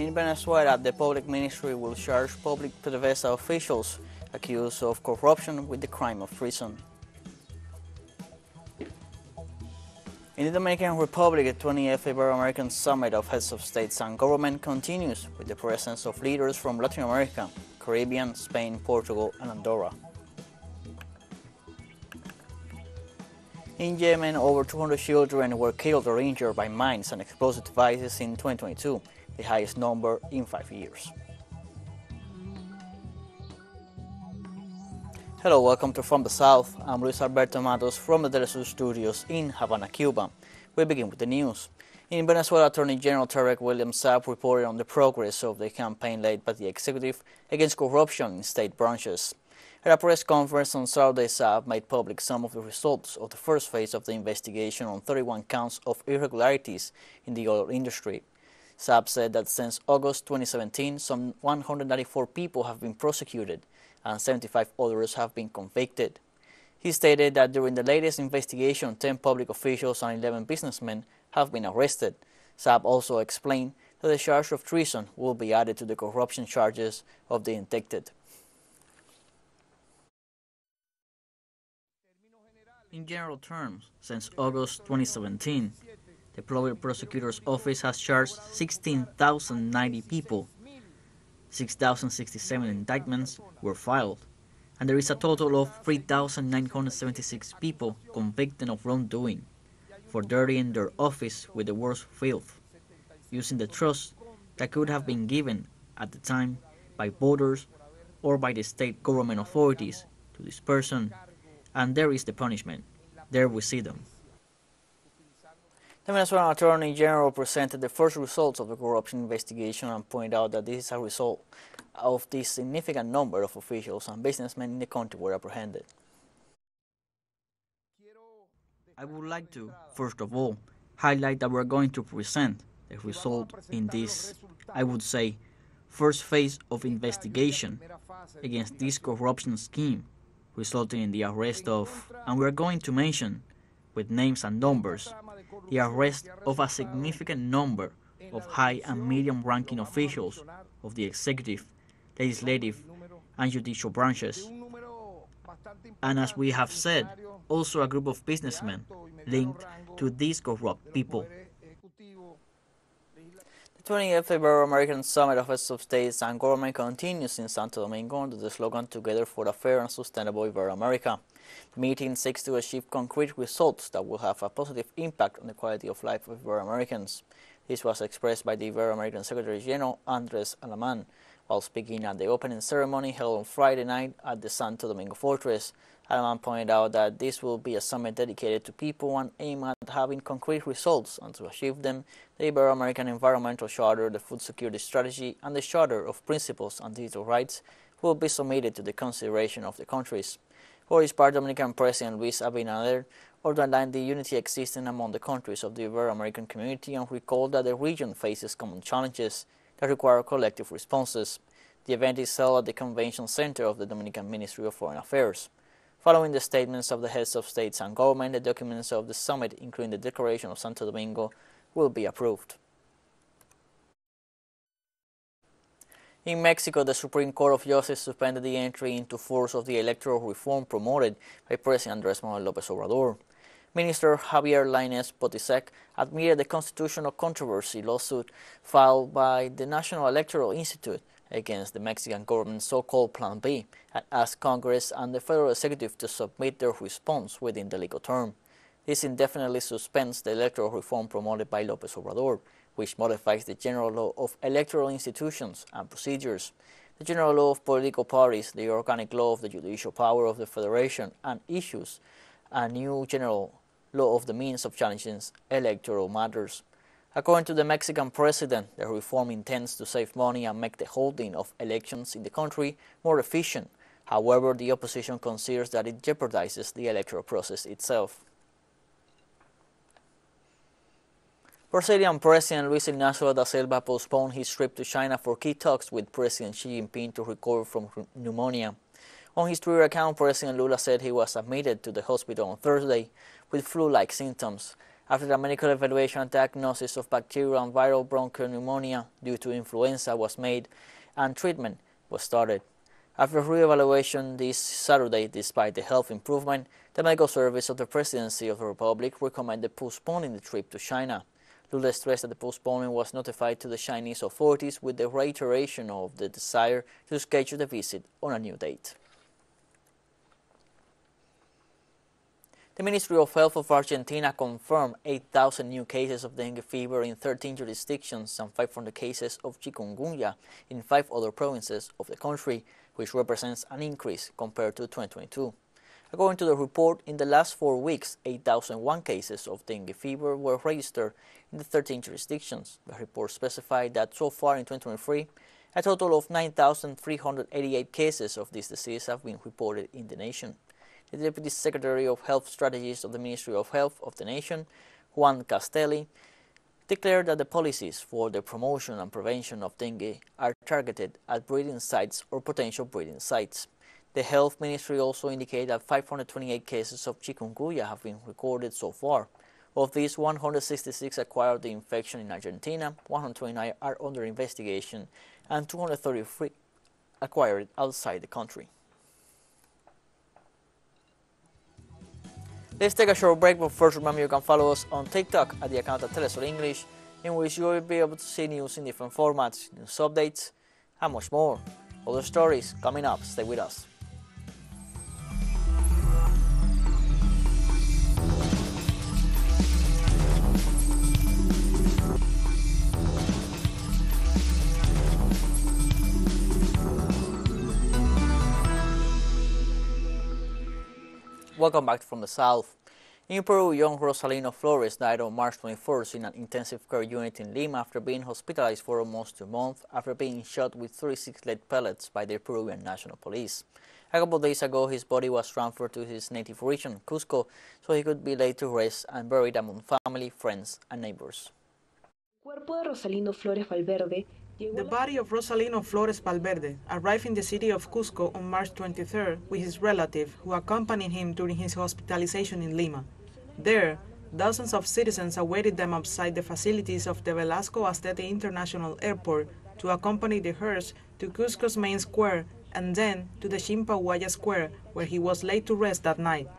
In Venezuela, the public ministry will charge public PDVSA officials accused of corruption with the crime of treason. In the Dominican Republic, the 20th Ibero-American Summit of Heads of States and Government continues with the presence of leaders from Latin America, Caribbean, Spain, Portugal, and Andorra. In Yemen, over 200 children were killed or injured by mines and explosive devices in 2022, the highest number in 5 years. Hello, welcome to From the South. I'm Alberto Matos from the teleSUR studios in Havana, Cuba. We begin with the news. In Venezuela, Attorney General Tarek William Saab reported on the progress of the campaign led by the executive against corruption in state branches. At a press conference on Saturday, Saab made public some of the results of the first phase of the investigation on 31 counts of irregularities in the oil industry. Saab said that since August 2017, some 194 people have been prosecuted and 75 others have been convicted. He stated that during the latest investigation, 10 public officials and 11 businessmen have been arrested. Saab also explained that the charge of treason will be added to the corruption charges of the indicted. In general terms, since August 2017, the Public Prosecutor's Office has charged 16,090 people. 6,067 indictments were filed, and there is a total of 3,976 people convicted of wrongdoing for dirtying their office with the worst filth, using the trust that could have been given at the time by voters or by the state government authorities to this person, and there is the punishment. There we see them. The Venezuelan Attorney General presented the first results of the corruption investigation and pointed out that this is a result of the significant number of officials and businessmen in the country were apprehended. I would like to, first of all, highlight that we are going to present the result in this, I would say, first phase of investigation against this corruption scheme, resulting in the arrest of, and we are going to mention, with names and numbers, the arrest of a significant number of high and medium-ranking officials of the executive, legislative, and judicial branches. And as we have said, also a group of businessmen linked to these corrupt people. The 20th Ibero-American Summit of Heads of States and Government continues in Santo Domingo under the slogan Together for a Fair and Sustainable Ibero-America. The meeting seeks to achieve concrete results that will have a positive impact on the quality of life of Ibero-Americans. This was expressed by the Ibero-American Secretary General Andres Alaman while speaking at the opening ceremony held on Friday night at the Santo Domingo Fortress. Alaman pointed out that this will be a summit dedicated to people and aim at having concrete results, and to achieve them, the Ibero-American Environmental Charter, the Food Security Strategy, and the Charter of Principles and Digital Rights will be submitted to the consideration of the countries. For his part, Dominican President Luis Abinader underlined the unity existing among the countries of the Ibero-American community and recalled that the region faces common challenges that require collective responses. The event is held at the Convention Center of the Dominican Ministry of Foreign Affairs. Following the statements of the heads of states and government, the documents of the summit, including the Declaration of Santo Domingo, will be approved. In Mexico, the Supreme Court of Justice suspended the entry into force of the electoral reform promoted by President Andrés Manuel López Obrador. Minister Javier Lainez Potisek admitted the constitutional controversy lawsuit filed by the National Electoral Institute against the Mexican government's so-called Plan B and asked Congress and the federal executive to submit their response within the legal term. This indefinitely suspends the electoral reform promoted by López Obrador, which modifies the general law of electoral institutions and procedures, the general law of political parties, the organic law of the judicial power of the federation, and issues a new general law of the means of challenging electoral matters. According to the Mexican president, the reform intends to save money and make the holding of elections in the country more efficient. However, the opposition considers that it jeopardizes the electoral process itself. Brazilian President Luis Inácio da Silva postponed his trip to China for key talks with President Xi Jinping to recover from pneumonia. On his Twitter account, President Lula said he was admitted to the hospital on Thursday with flu-like symptoms After the medical evaluation and diagnosis of bacterial and viral bronchopneumonia due to influenza was made and treatment was started. After re-evaluation this Saturday, despite the health improvement, the medical service of the Presidency of the Republic recommended postponing the trip to China. Lula stressed that the postponement was notified to the Chinese authorities with the reiteration of the desire to schedule the visit on a new date. The Ministry of Health of Argentina confirmed 8,000 new cases of dengue fever in 13 jurisdictions and 500 cases of chikungunya in 5 other provinces of the country, which represents an increase compared to 2022. According to the report, in the last 4 weeks, 8,001 cases of dengue fever were registered in the 13 jurisdictions. The report specified that so far in 2023, a total of 9,388 cases of this disease have been reported in the nation. The Deputy Secretary of Health Strategies of the Ministry of Health of the nation, Juan Castelli, declared that the policies for the promotion and prevention of dengue are targeted at breeding sites or potential breeding sites. The Health Ministry also indicated that 528 cases of chikungunya have been recorded so far. Of these, 166 acquired the infection in Argentina, 129 are under investigation, and 233 acquired outside the country. Let's take a short break, but first remember you can follow us on TikTok at the account of teleSUR English, in which you will be able to see news in different formats, news updates, and much more. Other stories coming up. Stay with us. Welcome back from the South. In Peru, young Rosalina Flores died on March 21st in an intensive care unit in Lima after being hospitalized for almost 2 months after being shot with 36 lead pellets by the Peruvian National Police. A couple of days ago, his body was transferred to his native region, Cusco, so he could be laid to rest and buried among family, friends, and neighbors. The body of Rosalina Flores Valverde arrived in the city of Cusco on March 23rd with his relative, who accompanied him during his hospitalization in Lima. There, dozens of citizens awaited them outside the facilities of the Velasco Astete International Airport to accompany the hearse to Cusco's main square and then to the Chimpahuaya Square, where he was laid to rest that night.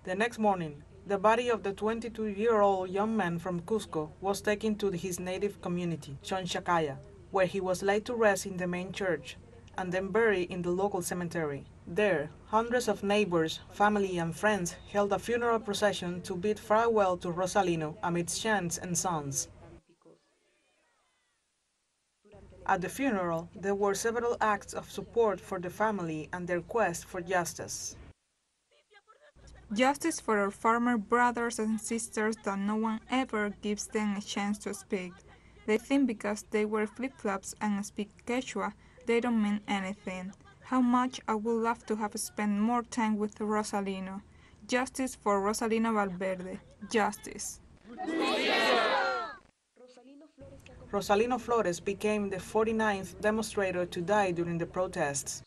The next morning, the body of the 22-year-old young man from Cusco was taken to his native community, Chonchacaya, where he was laid to rest in the main church and then buried in the local cemetery. There, hundreds of neighbors, family, and friends held a funeral procession to bid farewell to Rosalino amidst chants and songs. At the funeral, there were several acts of support for the family and their quest for justice. Justice for our farmer brothers and sisters that no one ever gives them a chance to speak. They think because they wear flip-flops and speak Quechua, they don't mean anything. How much I would love to have spent more time with Rosalino. Justice for Rosalina Valverde. Justice. Rosalina Flores became the 49th demonstrator to die during the protests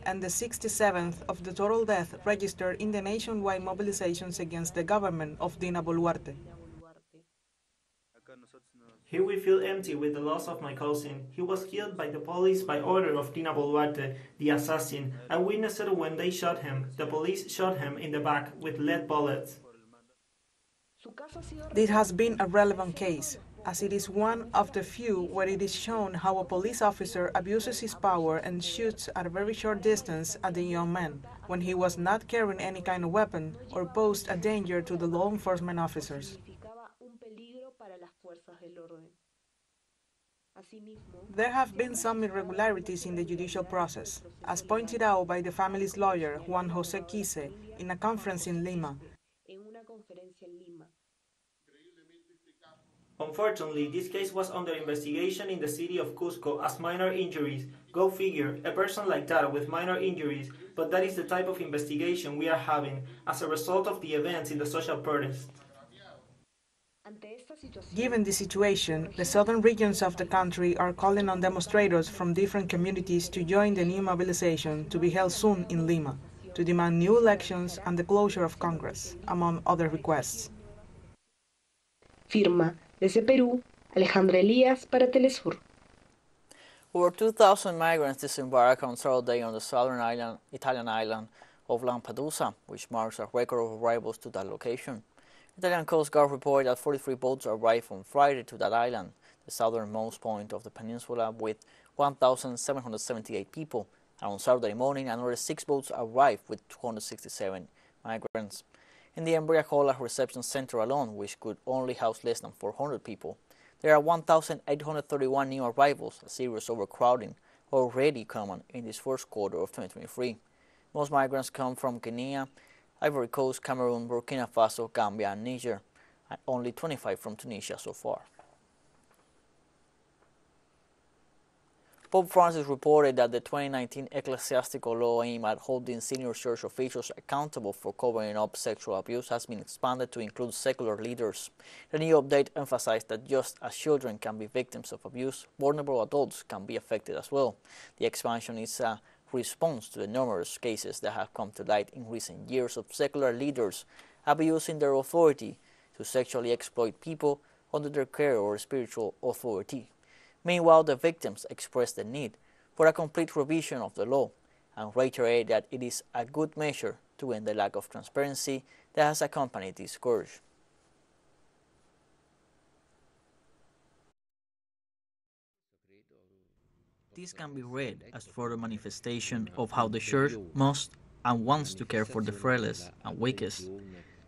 and the 67th of the total deaths registered in the nationwide mobilizations against the government of Dina Boluarte. Here we feel empty with the loss of my cousin. He was killed by the police by order of Dina Boluarte, the assassin. I witnessed it when they shot him. The police shot him in the back with lead bullets. This has been a relevant case, as it is one of the few where it is shown how a police officer abuses his power and shoots at a very short distance at the young man, when he was not carrying any kind of weapon or posed a danger to the law enforcement officers. There have been some irregularities in the judicial process, as pointed out by the family's lawyer, Juan José Quise, in a conference in Lima. Unfortunately, this case was under investigation in the city of Cusco as minor injuries. Go figure, a person like that with minor injuries, but that is the type of investigation we are having as a result of the events in the social protest. Given the situation, the southern regions of the country are calling on demonstrators from different communities to join the new mobilization to be held soon in Lima, to demand new elections and the closure of Congress, among other requests. Firma desde Perú, Alejandra Elías para teleSUR. Over 2,000 migrants disembarked on Saturday on the southern Italian island of Lampedusa, which marks a record of arrivals to that location. Italian Coast Guard reported that 43 boats arrived on Friday to that island, the southernmost point of the peninsula, with 1,778 people, and on Saturday morning another 6 boats arrived with 267 migrants. In the Embriacola reception center alone, which could only house less than 400 people, there are 1,831 new arrivals, a serious overcrowding already common in this first quarter of 2023. Most migrants come from Guinea, Ivory Coast, Cameroon, Burkina Faso, Gambia, and Niger, and only 25 from Tunisia so far. Pope Francis reported that the 2019 ecclesiastical law aimed at holding senior church officials accountable for covering up sexual abuse has been expanded to include secular leaders. The new update emphasized that just as children can be victims of abuse, vulnerable adults can be affected as well. The expansion is a response to the numerous cases that have come to light in recent years of secular leaders abusing their authority to sexually exploit people under their care or spiritual authority. Meanwhile, the victims expressed the need for a complete revision of the law and reiterated that it is a good measure to end the lack of transparency that has accompanied this scourge. This can be read as further manifestation of how the Church must and wants to care for the frailest and weakest.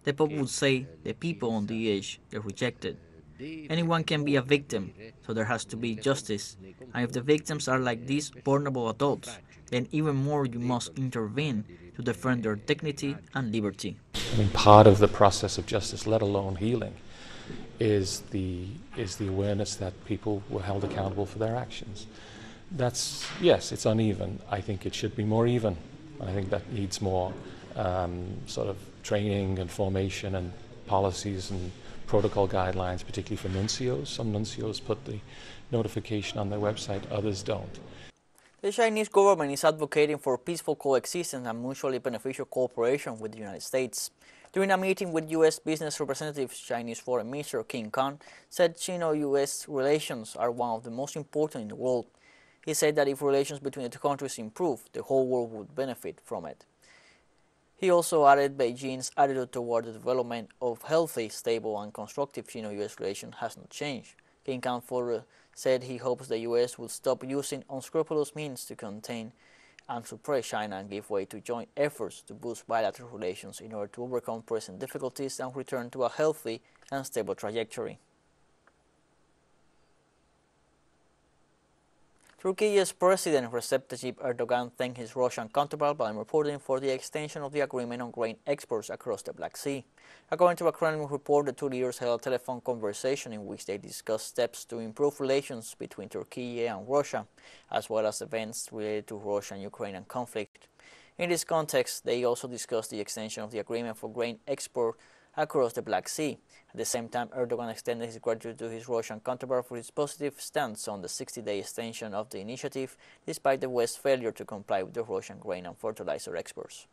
The Pope would say the people on the edge, the rejected. Anyone can be a victim, so there has to be justice. And if the victims are like these vulnerable adults, then even more you must intervene to defend their dignity and liberty. I mean, part of the process of justice, let alone healing, is the awareness that people were held accountable for their actions. That's, yes, it's uneven. I think it should be more even. I think that needs more sort of training and formation and policies and protocol guidelines, particularly for nuncios. Some nuncios put the notification on their website, others don't. The Chinese government is advocating for peaceful coexistence and mutually beneficial cooperation with the United States. During a meeting with U.S. business representatives, Chinese Foreign Minister King Khan said Sino-U.S. relations are one of the most important in the world. He said that if relations between the two countries improve, the whole world would benefit from it. He also added Beijing's attitude toward the development of healthy, stable, and constructive Sino-U.S. relations has not changed. King Khan further said he hopes the U.S. will stop using unscrupulous means to contain and suppress China and give way to joint efforts to boost bilateral relations in order to overcome present difficulties and return to a healthy and stable trajectory. Turkey's President Recep Tayyip Erdogan thanked his Russian counterpart by reporting for the extension of the agreement on grain exports across the Black Sea. According to a Kremlin report, the two leaders held a telephone conversation in which they discussed steps to improve relations between Turkey and Russia, as well as events related to Russia and Ukrainian conflict. In this context, they also discussed the extension of the agreement for grain export across the Black Sea. At the same time, Erdogan extended his gratitude to his Russian counterpart for his positive stance on the 60-day extension of the initiative, despite the West's failure to comply with the Russian grain and fertilizer exports.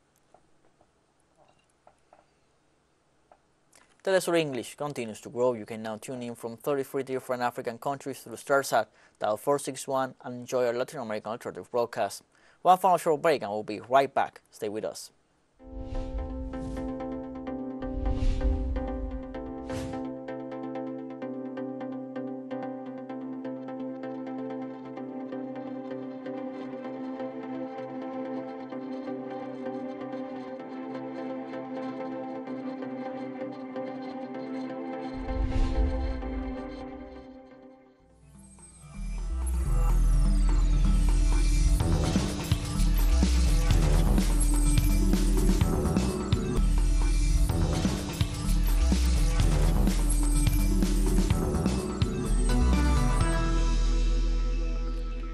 teleSUR English continues to grow. You can now tune in from 33 different African countries through StarSat, dial 461, and enjoy our Latin American alternative broadcast. One final short break and we'll be right back. Stay with us.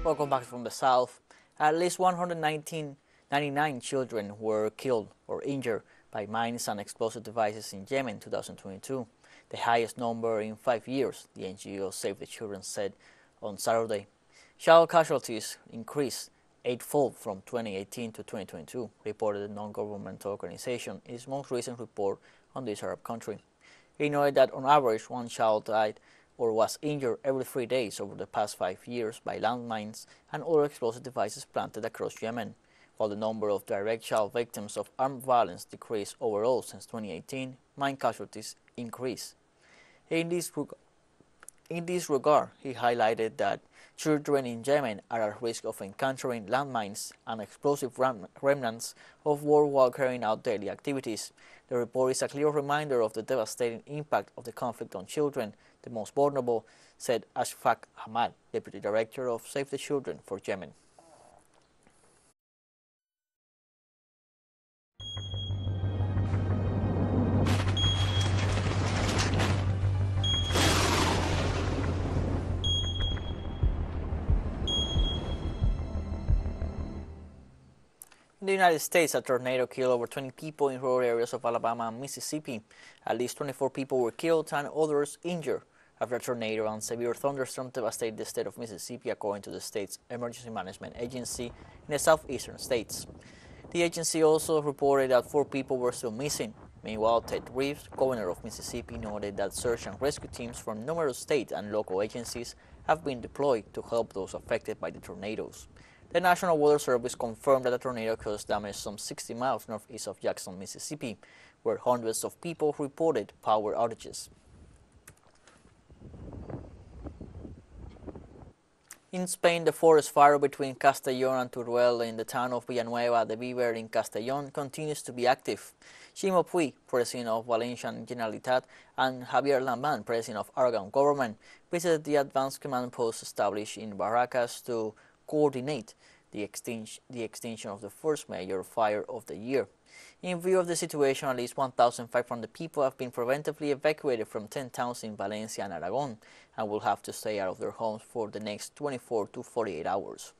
Welcome back from the south. At least 199 children were killed or injured by mines and explosive devices in Yemen in 2022. the highest number in 5 years, the NGO Save the Children said on Saturday. Child casualties increased eightfold from 2018 to 2022, reported the non-governmental organization in its most recent report on this Arab country. It noted that on average, one child died or was injured every 3 days over the past 5 years by landmines and other explosive devices planted across Yemen, while the number of direct child victims of armed violence decreased overall since 2018, mine casualties increased. In this regard, he highlighted that children in Yemen are at risk of encountering landmines and explosive remnants of war while carrying out daily activities. The report is a clear reminder of the devastating impact of the conflict on children, the most vulnerable, said Ashfaq Hamad, Deputy Director of Save the Children for Yemen. In the United States, a tornado killed over 20 people in rural areas of Alabama and Mississippi. At least 24 people were killed and others injured after a tornado and severe thunderstorm devastated the state of Mississippi, according to the state's Emergency Management Agency in the southeastern states. The agency also reported that 4 people were still missing. Meanwhile, Ted Reeves, governor of Mississippi, noted that search and rescue teams from numerous state and local agencies have been deployed to help those affected by the tornadoes. The National Weather Service confirmed that the tornado caused damage some 60 miles northeast of Jackson, Mississippi, where hundreds of people reported power outages. In Spain, the forest fire between Castellón and Teruel in the town of Villanueva de Viver in Castellón continues to be active. Ximo Puig, President of Valencian Generalitat, and Javier Lambán, President of Aragon Government, visited the advanced command post established in Barracas to coordinate the extinction of the first major fire of the year. In view of the situation, at least 1,500 people have been preventively evacuated from 10 towns in Valencia and Aragon and will have to stay out of their homes for the next 24 to 48 hours.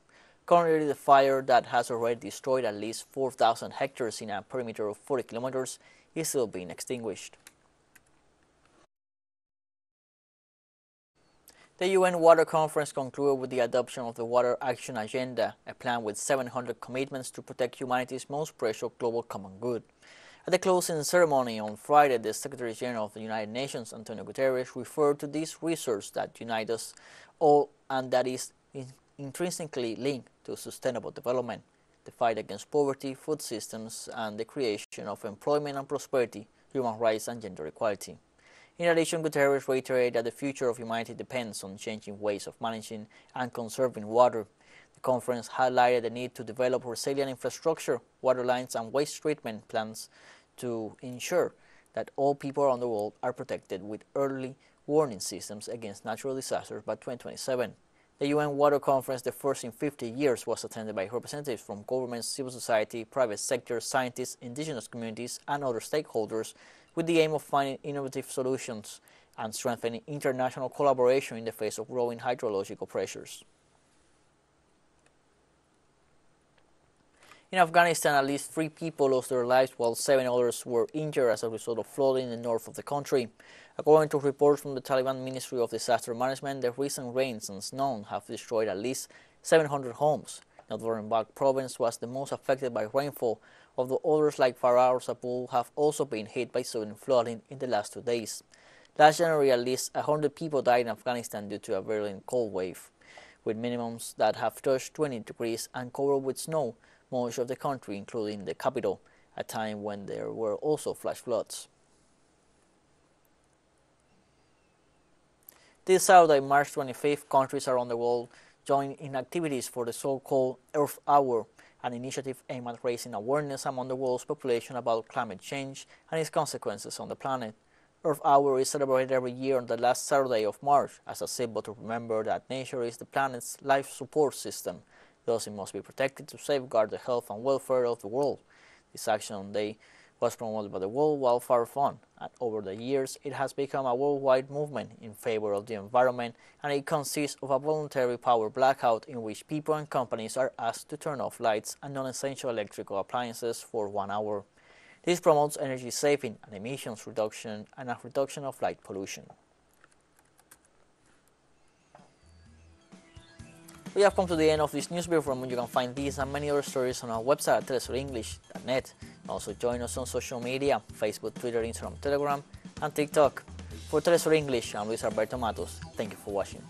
Currently, the fire that has already destroyed at least 4,000 hectares in a perimeter of 40 kilometers is still being extinguished. The UN Water Conference concluded with the adoption of the Water Action Agenda, a plan with 700 commitments to protect humanity's most precious global common good. At the closing ceremony on Friday, the Secretary General of the United Nations, Antonio Guterres, referred to this resource that unites us all and that is intrinsically linked to sustainable development, the fight against poverty, food systems, and the creation of employment and prosperity, human rights, and gender equality. In addition, Guterres reiterated that the future of humanity depends on changing ways of managing and conserving water. The conference highlighted the need to develop resilient infrastructure, water lines, and waste treatment plants to ensure that all people around the world are protected with early warning systems against natural disasters by 2027. The UN Water Conference, the first in 50 years, was attended by representatives from governments, civil society, private sector, scientists, indigenous communities, and other stakeholders, with the aim of finding innovative solutions and strengthening international collaboration in the face of growing hydrological pressures. In Afghanistan, at least 3 people lost their lives while 7 others were injured as a result of flooding in the north of the country. According to reports from the Taliban Ministry of Disaster Management, the recent rains and snow have destroyed at least 700 homes. Northern Balkh province was the most affected by rainfall, although others like Farah or Zabul have also been hit by sudden flooding in the last 2 days. Last January, at least 100 people died in Afghanistan due to a virulent cold wave, with minimums that have touched 20 degrees and covered with snow much of the country, including the capital, a time when there were also flash floods. This Saturday, March 25th, countries around the world joined in activities for the so-called Earth Hour, an initiative aimed at raising awareness among the world's population about climate change and its consequences on the planet. Earth Hour is celebrated every year on the last Saturday of March as a symbol to remember that nature is the planet's life support system. Thus, it must be protected to safeguard the health and welfare of the world. This action day was promoted by the World Wildfire Fund, and over the years it has become a worldwide movement in favor of the environment, and it consists of a voluntary power blackout in which people and companies are asked to turn off lights and non-essential electrical appliances for 1 hour. This promotes energy saving and emissions reduction and a reduction of light pollution. We have come to the end of this newspaper from which you can find these and many other stories on our website at telesurenglish.net. Also join us on social media, Facebook, Twitter, Instagram, Telegram, and TikTok. For TeleSUR English, I'm Luis Alberto Matos. Thank you for watching.